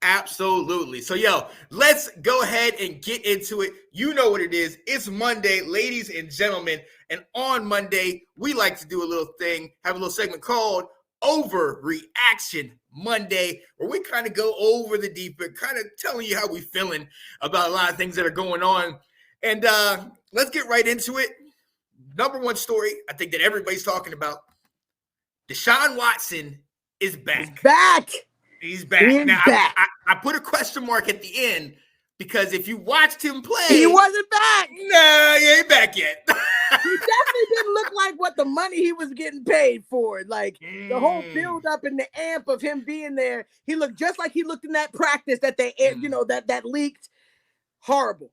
Absolutely. So, let's go ahead and get into it. You know what it is. It's Monday, ladies and gentlemen. And on Monday, we like to do a little thing, have a little segment called Overreaction Monday, where we kind of go over the deep end, kind of telling you how we feeling about a lot of things that are going on. And let's get right into it. Number one story, I think that everybody's talking about. Deshaun Watson is back. He's back. I put a question mark at the end because if you watched him play, he wasn't back. No, he ain't back yet. He definitely didn't look like what the money he was getting paid for. Like the whole build up and the amp of him being there, he looked just like he looked in that practice that they, that leaked. Horrible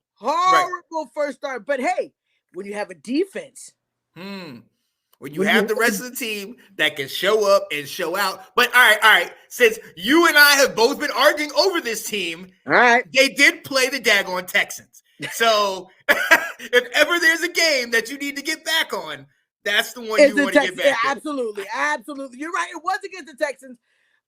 first start. But hey, when you have a defense, when you have the rest of the team that can show up and show out. But all right. Since you and I have both been arguing over this team, all right, they did play the daggone Texans. So if ever there's a game that you need to get back on, that's the one you want to get back. Yeah, absolutely. You're right. It was against the Texans,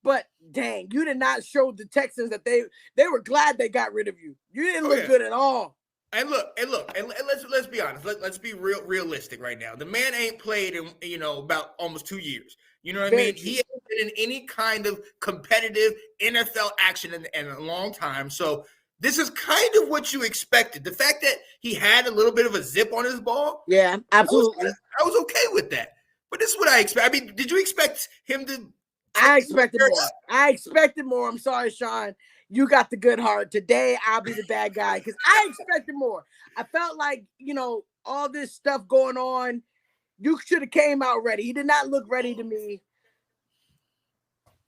but dang, you did not show the Texans that they were glad they got rid of you. You didn't look good at all. And let's be honest. Let's be realistic right now. The man ain't played in about almost 2 years. You know what I mean? He hasn't been in any kind of competitive NFL action in a long time. So this is kind of what you expected. The fact that he had a little bit of a zip on his ball. Yeah, absolutely. I was okay with that. But this is what I expect. I mean, did you expect him to? I expected more. I'm sorry, Sean. You got the good heart. Today, I'll be the bad guy because I expected more. I felt like, all this stuff going on, you should have came out ready. He did not look ready to me.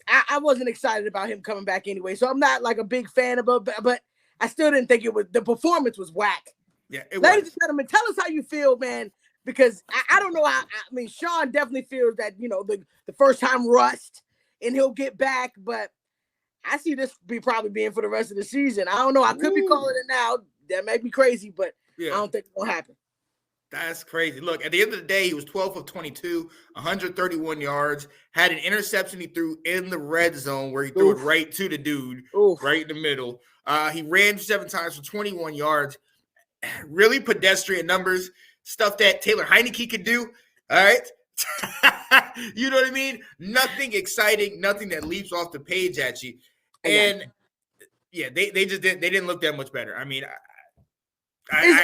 I wasn't excited about him coming back anyway, so I'm not like a big fan of it, but I still didn't think the performance was whack. Yeah, Ladies and gentlemen, tell us how you feel, man, because I don't know how. I mean, Sean definitely feels that, the first time rust and he'll get back, but I see this probably being for the rest of the season. I don't know. I could be calling it now. That may be crazy, but I don't think it will happen. That's crazy. Look, at the end of the day, he was 12 of 22, 131 yards, had an interception he threw in the red zone where he threw it right to the dude, right in the middle. He ran 7 times for 21 yards. Really pedestrian numbers, stuff that Taylor Heineke could do. All right. You know what I mean? Nothing exciting, nothing that leaps off the page at you. And they didn't look that much better. I mean,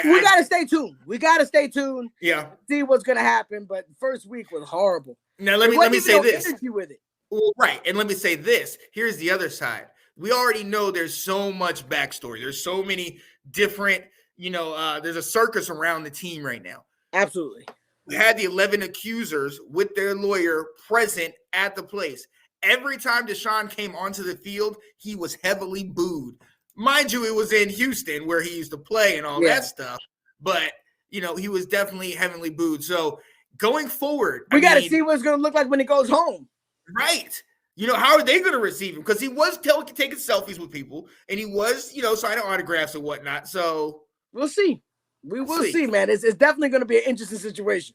we gotta stay tuned. Yeah, see what's gonna happen. But first week was horrible. Now let me say this. With it. Well, right, and let me say this. Here's the other side. We already know there's so much backstory. There's so many different. There's a circus around the team right now. Absolutely. We had the 11 accusers with their lawyer present at the place. Every time Deshaun came onto the field, he was heavily booed. Mind you, it was in Houston where he used to play and all that stuff. But, he was definitely heavily booed. So going forward, we got to see what it's going to look like when he goes home. Right. How are they going to receive him? Because he was taking selfies with people and he was, signing autographs and whatnot. So we'll see. We will see, man. It's definitely going to be an interesting situation.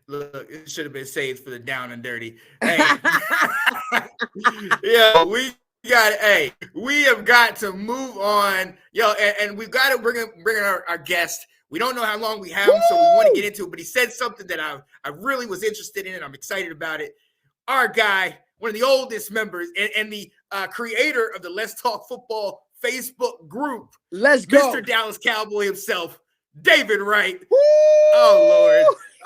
Look, it should have been saved for the down and dirty. Hey. We have got to move on. And we've got to bring in our guest. We don't know how long we have him, so we want to get into it. But he said something that I really was interested in, and I'm excited about it. Our guy, one of the oldest members and the creator of the Let's Talk Football Facebook group. Let's go. Mr. Dallas Cowboy himself, David Wright. Woo!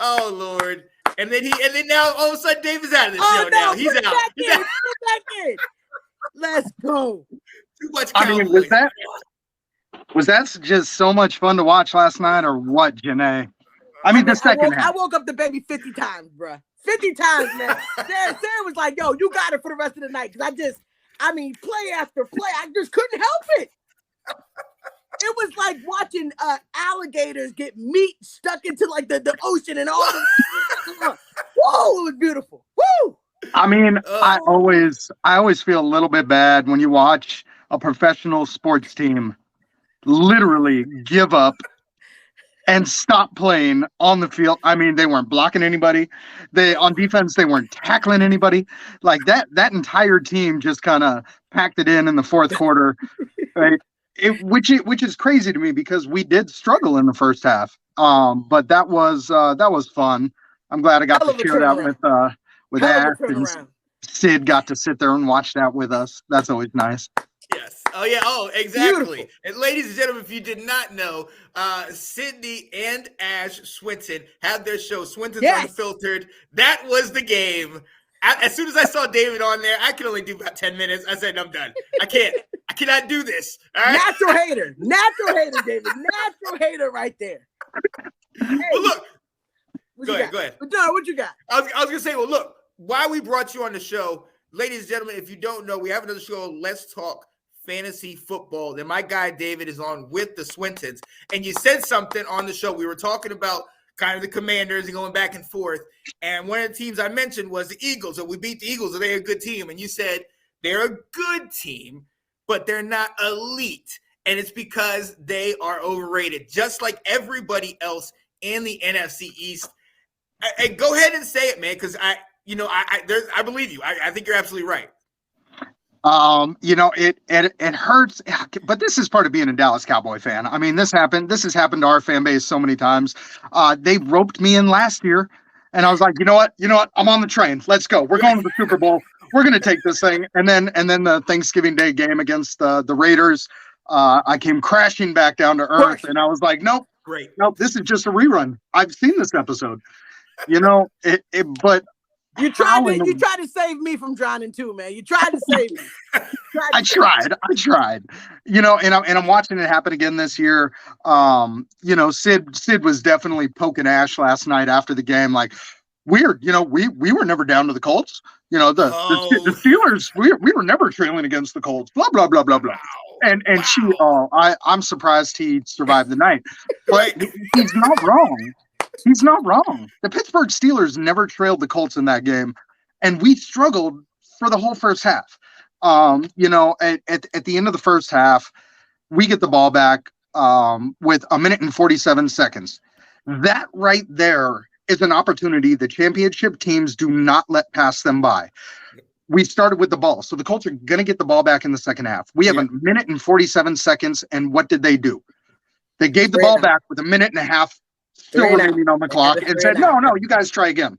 Oh Lord. And then now all of a sudden David's out of the show now. He's out. He's out. Let's go. Too much Cowboy. I mean, was that just so much fun to watch last night or what, Janae? I mean, the second half. I woke up the baby 50 times, bro. 50 times, man. Sarah was like, yo, you got it for the rest of the night. Because play after play, I just couldn't help it. It was like watching alligators get meat stuck into like the ocean and all. Whoa, it was beautiful. Woo! I mean, I always feel a little bit bad when you watch a professional sports team literally give up and stop playing on the field. I mean, they weren't blocking anybody. On defense, they weren't tackling anybody. Like that entire team just kind of packed it in the fourth quarter, right? Which is crazy to me because we did struggle in the first half. But that was fun. I'm glad I got to share that with Hell of Ash, a and turnaround. Sid got to sit there and watch that with us. That's always nice. Yes. Oh, yeah. Oh, exactly. Beautiful. And ladies and gentlemen, if you did not know, Sydney and Ash Swinton have their show, Swinton's Unfiltered. That was the game. As soon as I saw David on there, I could only do about 10 minutes. I said, I'm done. I cannot do this. All right? Natural hater, David. Natural hater right there. Hey, well, look. Go ahead. No, what you got? I was going to say, well, look, why we brought you on the show, ladies and gentlemen, if you don't know, we have another show, Let's Talk Fantasy Football. Then my guy David is on with the Swintons. And you said something on the show. We were talking about kind of the Commanders and going back and forth. And one of the teams I mentioned was the Eagles. So we beat the Eagles. Are they a good team? And you said they're a good team, but they're not elite. And it's because they are overrated, just like everybody else in the NFC East. And go ahead and say it, man, because I believe you. I think you're absolutely right. It hurts, but this is part of being a Dallas Cowboy fan. I mean, this has happened to our fan base so many times. They roped me in last year, and I was like, you know what, I'm on the train. Let's go. We're going to the Super Bowl. We're going to take this thing. And then the Thanksgiving Day game against the Raiders, I came crashing back down to earth, and I was like, nope, this is just a rerun. I've seen this episode. But you tried to save me from drowning too, man. You tried to save me. I tried. And I'm watching it happen again this year. Sid was definitely poking Ash last night after the game, like, weird. We were never down to the Colts. The Steelers, we were never trailing against the Colts. Blah blah blah blah blah. And I'm surprised he survived the night. But he's not wrong. He's not wrong. The Pittsburgh Steelers never trailed the Colts in that game, and we struggled for the whole first half. At the end of the first half, we get the ball back with 1 minute and 47 seconds. That right there is an opportunity the championship teams do not let pass them by. We started with the ball, so the Colts are going to get the ball back in the second half. We have 1 minute and 47 seconds, and what did they do? They gave the ball back with 1.5 minutes still remaining on the clock and said, no, you guys try again.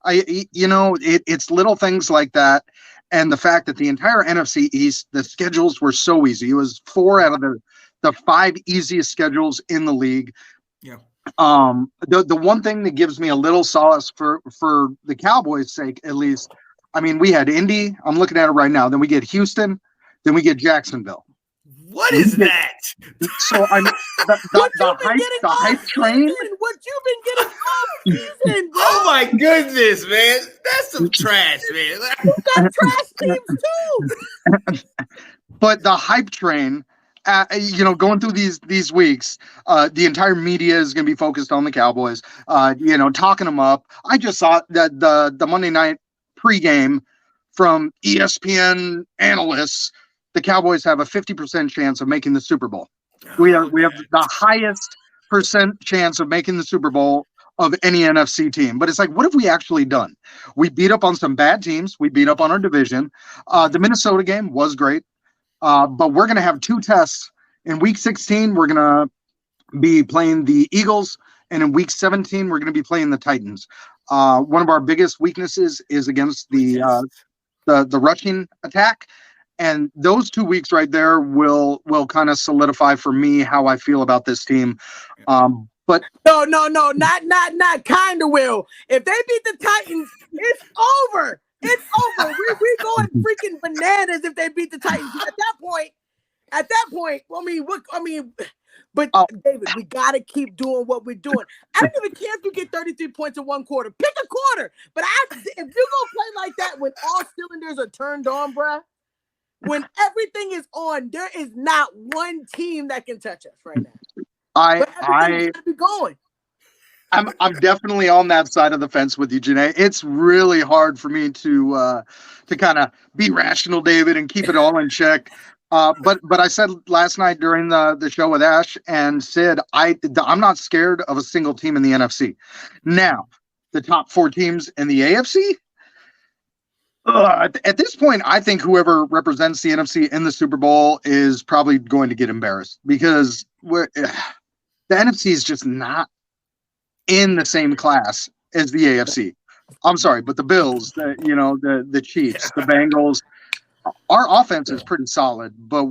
It's little things like that. And the fact that the entire NFC East, the schedules were so easy. It was 4 out of the 5 easiest schedules in the league. Yeah. The one thing that gives me a little solace for the Cowboys' sake, at least, I mean, we had Indy. I'm looking at it right now. Then we get Houston. Then we get Jacksonville. What is that? So I'm the hype train. What you've been getting all season, bro? Oh my goodness, man! That's some trash, man. You got trash teams too. But the hype train, going through these weeks, the entire media is going to be focused on the Cowboys. Talking them up. I just saw that the Monday night pregame from ESPN analysts. The Cowboys have a 50% chance of making the Super Bowl. We have the highest percent chance of making the Super Bowl of any NFC team. But it's like, what have we actually done? We beat up on some bad teams. We beat up on our division. The Minnesota game was great. But we're going to have 2 tests. In Week 16, we're going to be playing the Eagles. And in Week 17, we're going to be playing the Titans. One of our biggest weaknesses is against the rushing attack. And those 2 weeks right there will kind of solidify for me how I feel about this team. But no, not kind of will. If they beat the Titans, it's over. It's over. We going freaking bananas if they beat the Titans. At that point, but David, we gotta keep doing what we're doing. I don't even care if you get 33 points in one quarter. Pick a quarter. But if you're gonna play like that when all cylinders are turned on, bruh. When everything is on, there is not one team that can touch us right now. I be going. I'm definitely on that side of the fence with you, Janae. It's really hard for me to kind of be rational, David, and keep it all in check. But I said last night during the show with Ash and Sid, I'm not scared of a single team in the NFC. Now, the top 4 teams in the AFC. At this point, I think whoever represents the NFC in the Super Bowl is probably going to get embarrassed because the NFC is just not in the same class as the AFC. I'm sorry, but the Bills, the Chiefs, the Bengals, our offense is pretty solid, but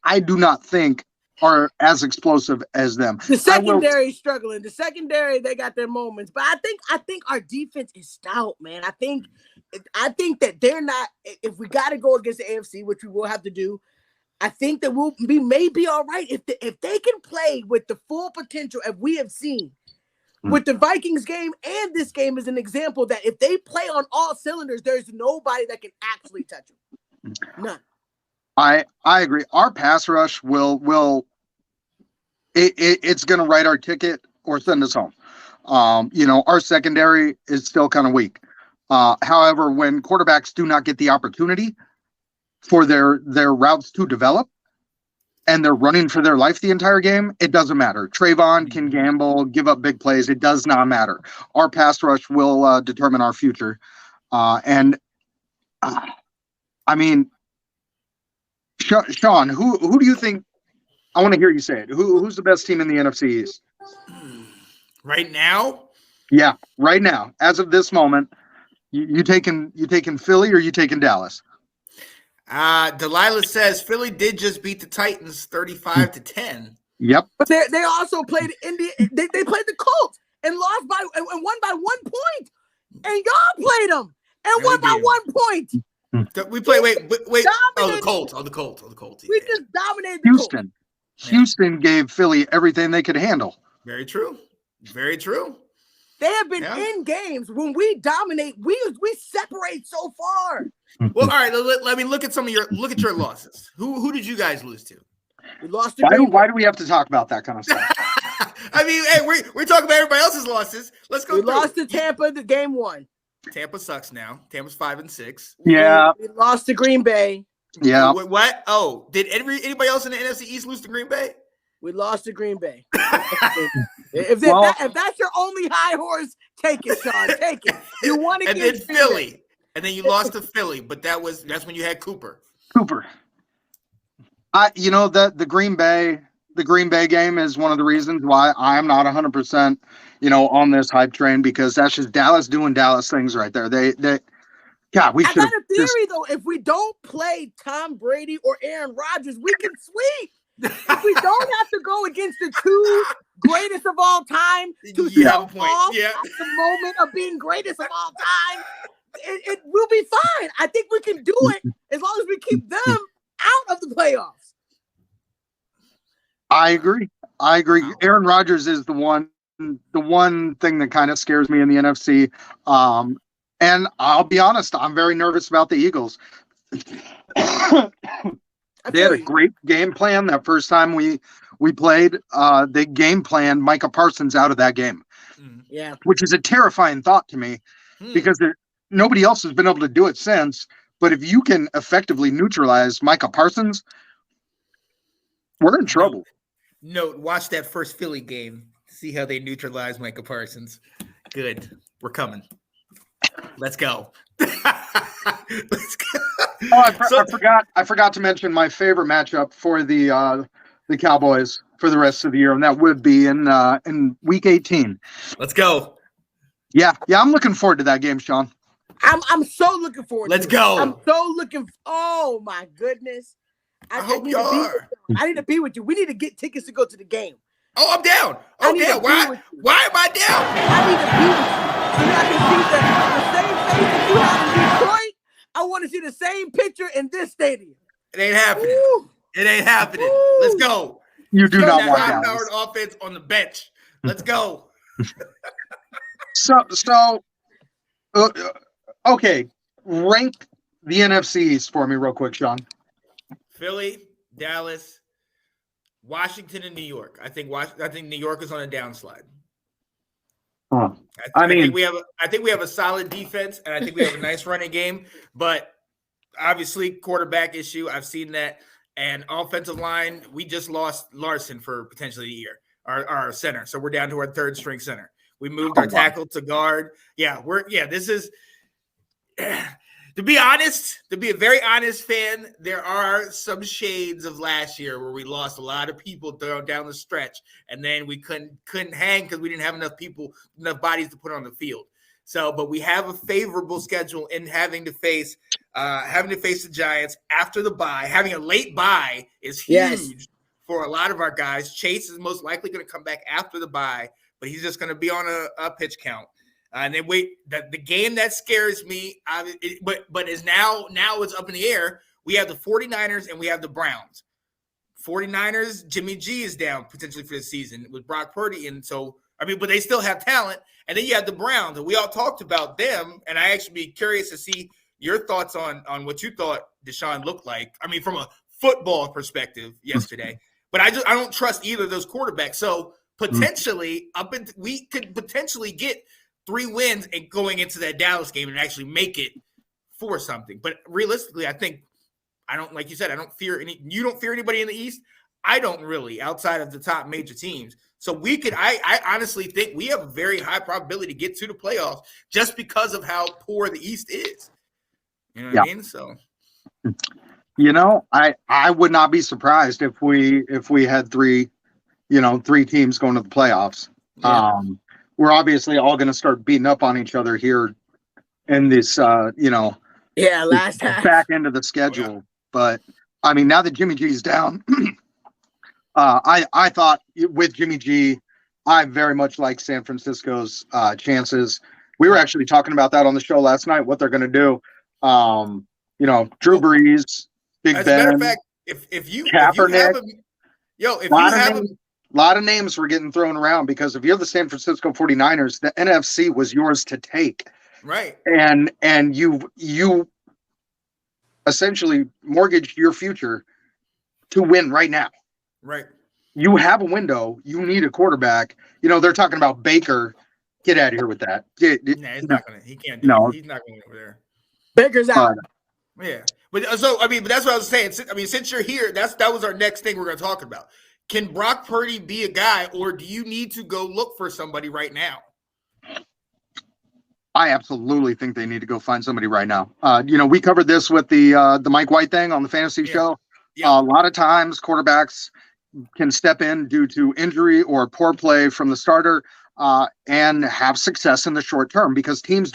I do not think are as explosive as them. The secondary is struggling. The secondary, they got their moments, but I think our defense is stout, man. I think that they're not. If we got to go against the AFC, which we will have to do, I think that we may be all right if they can play with the full potential as we have seen with the Vikings game, and this game is an example that if they play on all cylinders, there's nobody that can actually touch them. None. I agree. Our pass rush it's going to write our ticket or send us home. Our secondary is still kind of weak. However, when quarterbacks do not get the opportunity for their routes to develop and they're running for their life the entire game, it doesn't matter. Trayvon can gamble, give up big plays. It does not matter. Our pass rush will determine our future. Sean, who do you think? I want to hear you say it. Who's the best team in the NFC East? Right now? Yeah, right now. As of this moment, you taking Philly or you taking Dallas? Delilah says Philly did just beat the Titans 35-10. Yep. But they also played India. They played the Colts and lost and won by 1 point. And y'all played them and won by 1 point. We play. Wait. Oh, the Colts. We just dominated the Houston. Colts. Houston gave Philly everything they could handle. Very true. They have been in games when we dominate. We separate so far. Well, all right. Let me look at your losses. Who did you guys lose to? We lost to why do we have to talk about that kind of stuff? I mean, hey, we're talking about everybody else's losses. Let's go. We lost to Tampa, the game 1. Tampa sucks now. Tampa's 5-6. Yeah. We lost to Green Bay. Yeah. What? Oh, did anybody else in the NFC East lose to Green Bay? We lost to Green Bay. If that's your only high horse, take it, Sean. Take it. You want to and get then Philly, and then you lost to Philly, but that's when you had Cooper. The Green Bay game is one of the reasons why I'm not 100%, on this hype train, because that's just Dallas doing Dallas things right there. I got a theory though. If we don't play Tom Brady or Aaron Rodgers, we can sweep. If we don't have to go against the 2 greatest of all time to show off at the moment of being greatest of all time, it will be fine. I think we can do it as long as we keep them out of the playoffs. I agree. Wow. Aaron Rodgers is the one thing that kind of scares me in the NFC. And I'll be honest, I'm very nervous about the Eagles. They had a great game plan that first time we played. They game planned Micah Parsons out of that game. Yeah, which is a terrifying thought to me because nobody else has been able to do it since. But if you can effectively neutralize Micah Parsons, we're in trouble. Watch that first Philly game. See how they neutralize Micah Parsons. Good. We're coming. Let's go. Let's go. Oh, I forgot to mention my favorite matchup for the Cowboys for the rest of the year, and that would be in Week 18. Let's go. Yeah, I'm looking forward to that game, Sean. I'm so looking forward. Let's go. I'm so looking. Oh my goodness! I hope you are. I need to be with you. We need to get tickets to go to the game. Oh, I'm down. Oh, damn. Why am I down? I need to be with you. So I can see the same face that you have in Detroit. I want to see the same picture in this stadium. It ain't happening. Woo. It ain't happening. Woo. Let's go. You do not want that. High-powered offense on the bench. Let's go. Okay. Rank the NFCs for me real quick, Sean. Philly, Dallas, Washington, and New York. I think New York is on a downslide. Huh. I think we have a solid defense, and I think we have a nice running game. But obviously, quarterback issue. I've seen that. And offensive line, we just lost Larson for potentially a year, our center. So we're down to our third string center. We moved our tackle to guard. This is to be a very honest fan, there are some shades of last year where we lost a lot of people down the stretch, and then we couldn't hang because we didn't have enough bodies to put on the field. So, but we have a favorable schedule in having to face the Giants after the bye. Having a late bye is huge for a lot of our guys. Chase is most likely going to come back after the bye, but he's just going to be on a pitch count. And then the game that scares me, but is now it's up in the air. We have the 49ers and we have the Browns. 49ers, Jimmy G is down potentially for the season with Brock Purdy. And so, but they still have talent. And then you have the Browns, and we all talked about them. And I actually be curious to see your thoughts on what you thought Deshaun looked like. I mean, from a football perspective yesterday. But I don't trust either of those quarterbacks. So potentially, we could potentially get 3 wins and going into that Dallas game and actually make it for something. But realistically, like you said, I don't fear you don't fear anybody in the East. I don't really, outside of the top major teams. So I honestly think we have a very high probability to get to the playoffs just because of how poor the East is. You know what I mean? So, I would not be surprised if we had 3 teams going to the playoffs. Yeah. We're obviously all going to start beating up on each other here in this, last half. Back end of the schedule. Yeah. But I mean, now that Jimmy G is down, I thought with Jimmy G, I very much like San Francisco's chances. We were actually talking about that on the show last night, what they're going to do. Drew Brees, Big Ben. As a matter of fact, if you have a lot of names were getting thrown around because if you're the San Francisco 49ers, the NFC was yours to take. Right. And you essentially mortgaged your future to win right now. Right. You have a window. You need a quarterback. They're talking about Baker. Get out of here with that. He's not going to. He can't do it. He's not going over there. Baker's out. Yeah. But that's what I was saying. I mean, since you're here, that was our next thing we're going to talk about. Can Brock Purdy be a guy, or do you need to go look for somebody right now? I absolutely think they need to go find somebody right now. We covered this with the Mike White thing on the fantasy show. Yeah. A lot of times quarterbacks can step in due to injury or poor play from the starter and have success in the short term because teams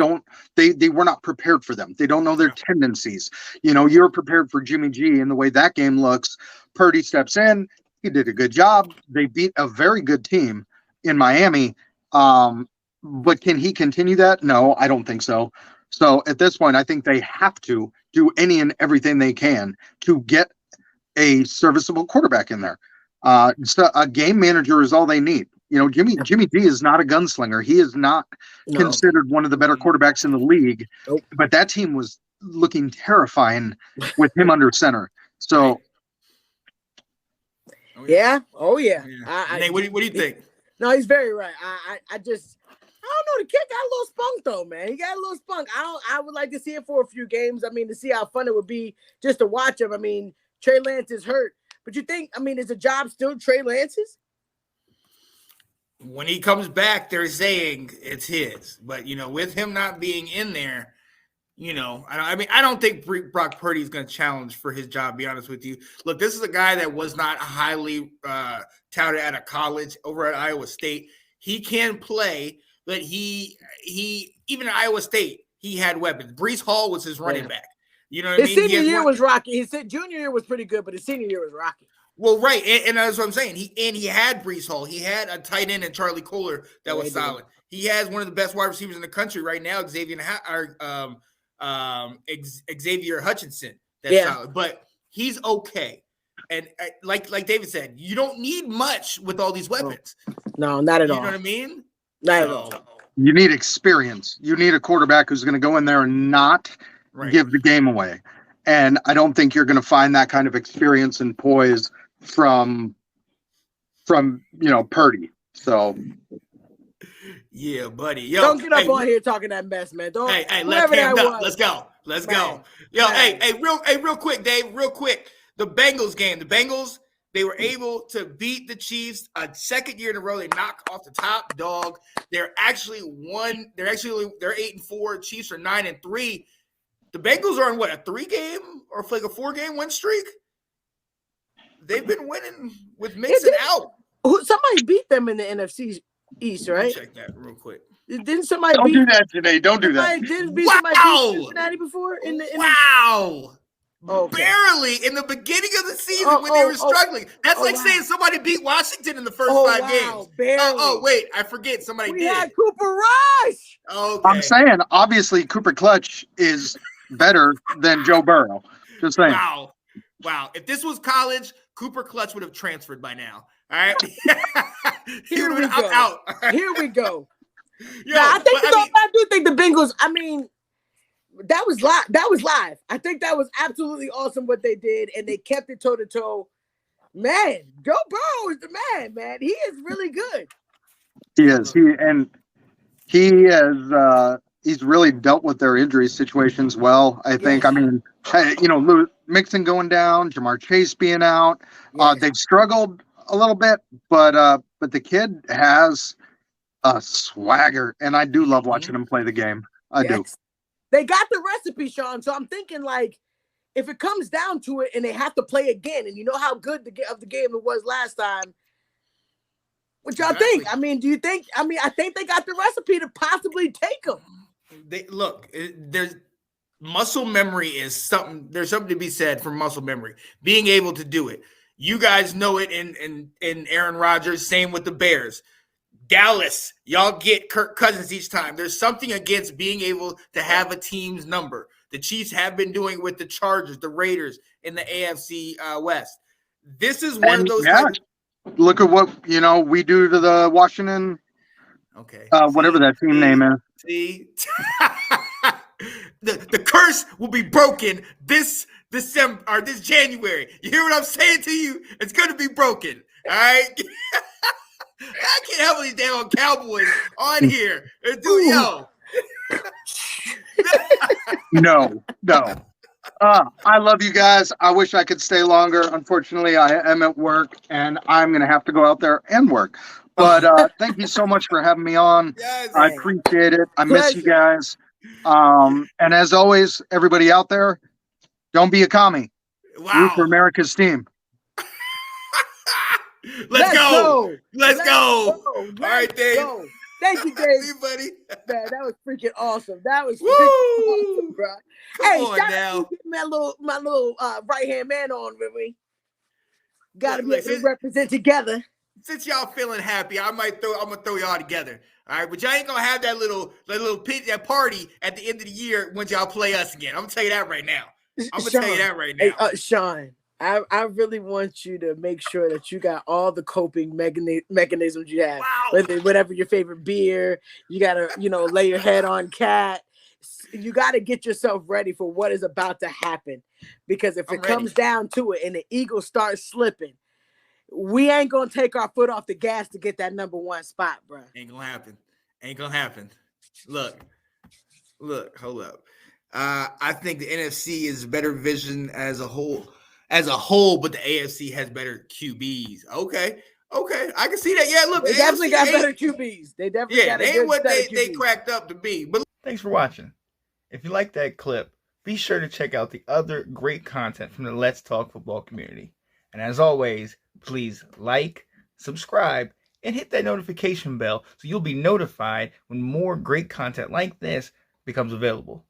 they were not prepared for them. They don't know their tendencies. You're prepared for Jimmy G and the way that game looks. Purdy steps in. He did a good job. They beat a very good team in Miami. But can he continue that? No, I don't think so. So at this point, I think they have to do any and everything they can to get a serviceable quarterback in there. So a game manager is all they need. Jimmy G is not a gunslinger. He is not considered one of the better quarterbacks in the league. Nope. But that team was looking terrifying with him under center. So. Yeah. Oh yeah. Nate, what do you think? No, he's very right. I don't know. The kid got a little spunk though, man. He got a little spunk. I would like to see it for a few games. I mean, to see how fun it would be just to watch him. I mean, Trey Lance is hurt, but you think? I mean, is the job still Trey Lance's? When he comes back, they're saying it's his. But with him not being in there. I don't think Brock Purdy is going to challenge for his job, to be honest with you. Look, this is a guy that was not highly touted out of college over at Iowa State. He can play, but he even at Iowa State, he had weapons. Breece Hall was his running back. You know what I mean? His senior year was rocky. His junior year was pretty good, but his senior year was rocky. Well, right, and that's what I'm saying. He had Breece Hall. He had a tight end in Charlie Kohler that was solid. He has one of the best wide receivers in the country right now, Xavier Hutchinson. That's solid, but he's okay. And like David said, you don't need much with all these weapons. No, not at all. You know what I mean? Not at all. You need experience. You need a quarterback who's going to go in there and not give the game away. And I don't think you're going to find that kind of experience and poise from Purdy. So. Yeah, buddy. Don't get up on here talking that mess, man. Don't. Hey, let's go. Let's go. Yo, right. Real quick, Dave. Real quick. the Bengals game. The Bengals, they were able to beat the Chiefs a second year in a row. They knock off the top dog. They're 8-4. Chiefs are 9-3. The Bengals are on what, a 3-game or like a 4-game win streak? They've been winning with Mixon out. Somebody beat them in the NFC East, right? Check that real quick. Didn't somebody Don't do that today. Don't do that. Didn't beat somebody beat Cincinnati before? Wow. Okay. Barely in the beginning of the season when they were struggling. That's like saying somebody beat Washington in the first 5 games. Barely. Wait, I forget. Somebody we did. Had Cooper Rush. Okay. I'm saying, obviously, Cooper Clutch is better than Joe Burrow. Just saying. Wow. If this was college, Cooper Clutch would have transferred by now. All right. Here we go. Out. Right? Here we go. Yo, I do think the Bengals, I mean, that was live. I think that was absolutely awesome what they did, and they kept it toe-to-toe. Man, Joe Burrow is the man. He is really good. He is. He's really dealt with their injury situations well, I think. I mean, Mixon going down, Jamar Chase being out. They've struggled a little bit, but the kid has a swagger, and I do love watching him play the game. I do. They got the recipe, Sean. So I'm thinking, like, if it comes down to it and they have to play again, and you know how good the game it was last time, what y'all think? I mean, do you think? I mean, I think they got the recipe to possibly take them. There's muscle memory is something. There's something to be said for muscle memory, being able to do it. You guys know it in Aaron Rodgers. Same with the Bears. Dallas, y'all get Kirk Cousins each time. There's something against being able to have a team's number. The Chiefs have been doing it with the Chargers, the Raiders in the AFC West. This is one of those. Look at what we do to the Washington. Okay. Whatever that team name is. See, the curse will be broken this December or this January. You hear what I'm saying to you? It's going to be broken. All right. I can't help these damn Cowboys on here. No. I love you guys. I wish I could stay longer. Unfortunately, I am at work, and I'm going to have to go out there and work. But thank you so much for having me on. Yes, I appreciate it. I miss you guys. And as always, everybody out there, don't be a commie. Wow. Root for America's team. Let's go. Let's go. All right, Dave. Thank you, Dave. See you, buddy. Man, that was freaking awesome. That was freaking awesome, bro. Hey, shout out to my little right-hand man on with me. Got to be able to represent together. Since y'all feeling happy, I'm gonna throw y'all together. All right, but y'all ain't gonna have that little party at the end of the year when y'all play us again. I'm gonna tell you that right now. Hey, Sean, I really want you to make sure that you got all the coping mechanisms you have. Wow. Whatever your favorite beer, you gotta lay your head on cat. You gotta get yourself ready for what is about to happen, because if it comes down to it and the Eagles start slipping, we ain't gonna take our foot off the gas to get that number 1 spot, bro. Ain't gonna happen. Look, hold up. I think the NFC is better vision as a whole, but the AFC has better QBs. Okay, I can see that. Yeah, look, they definitely got better QBs. They definitely got they ain't what they cracked up to be. But thanks for watching. If you like that clip, be sure to check out the other great content from the Let's Talk Football community. And as always, please like, subscribe, and hit that notification bell so you'll be notified when more great content like this becomes available.